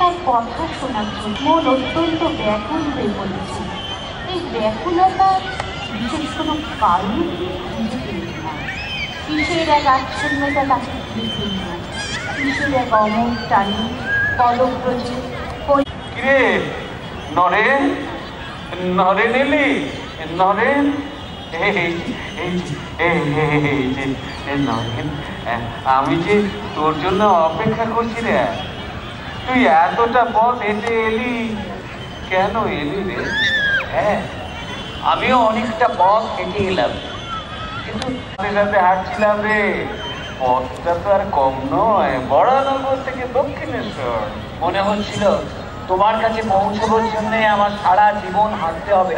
তার কথা শোনার জন্য মন অত্যন্ত ব্যাকুল হয়ে পড়েছে। এই ব্যাকুলতার বিশেষ কোনো কারণ খুঁজে পেল না। কিসের এক আচ্ছন্নতা তাকে ঘিরে ফেলল, কিসের এক অমর টানে পদব্রজে। কিরে নরেন, নরেন এলি? নরেন, নরেন, আমি যে তোর জন্য অপেক্ষা করছি রে। তুই এতটা পথ হেঁটে এলি, কেন এলি রে? হ্যাঁ, আমিও অনেকটা পথ হেঁটে এলাম, কিন্তু রাতে হাঁটছিলাম রে। পথটা তো আর কম নয়, বরানগর থেকে দক্ষিণেশ্বর। মনে হচ্ছিল তোমার কাছে পৌঁছানোর জন্য আমার সারা জীবন হাঁটতে হবে।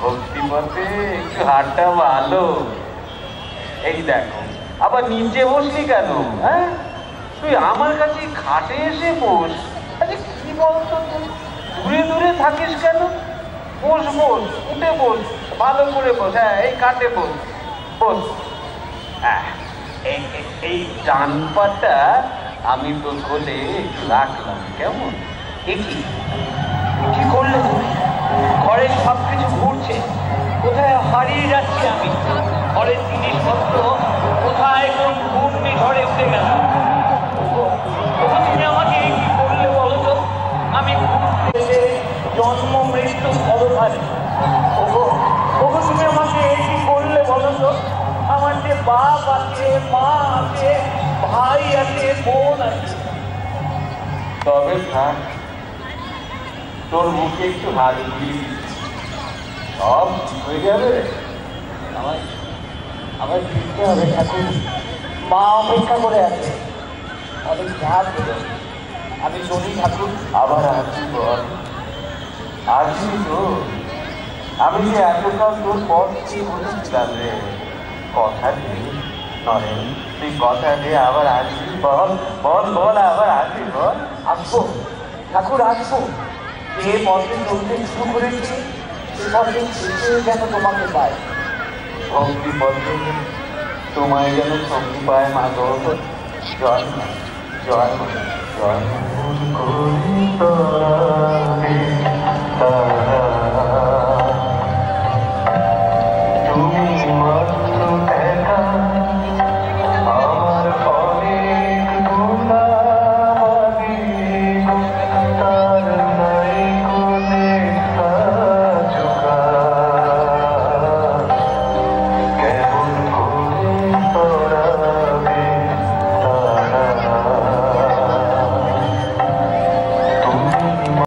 ভক্তি পথে একটু হাঁটা ভালো। এই দেখো, আবার নিচে বসলি কেন? হ্যাঁ, তুই আমার কাছে খাটে এসে বস। আরে কি বলতো, তুই দূরে দূরে থাকিস কেন? বস বস, উঠে বস, ভালো করে বস। হ্যাঁ, এই কাটে বস, বস। হ্যাঁ, এই ডান পাটা আমি তো কোলে রাখলাম, কেমন? কি কি করলে তুমি? ঘরের সব কিছু ঘুরছে, কোথায় হারিয়ে যাচ্ছি আমি। ঘরের জিনিসপত্র কোথায় কোন ঘূর্ণি ঝড়ে উঠে গেল। তুমি আমাকে কি করলে বলো তো? আমি জন্ম মৃত্যু পদধারে। ওগো, তুমি আমাকে কি করলে বলো তো? আমার যে বাপ আছে, মা আছে, ভাই আছে, বোন আছে। তবে থাক, তোর মুখে একটু হাত বুলিয়ে সব হয়ে যাবে। আমার ফিরতে হবে ঠাকুর, মা অপেক্ষা করে আছে। অনেক রাত হলো, আমি চলি ঠাকুর। আবার আসবি বল, আসবি তো? আমি যে এতকাল তোর পথ কি বলেছিলাম রে, কথা দে নরেন, তুই কথা দে আবার আসবি। বল বল বল, আবার আসবি বল। আসবো ঠাকুর, আসবো। যে পথে চলতে শুরু করেছি সে পথে শেষে যেন তোমাকে পাই। ভক্তি পথে তোমায় যেন সঙ্গী পায় মা গো। জয় মা, জয় মা, জয় মা।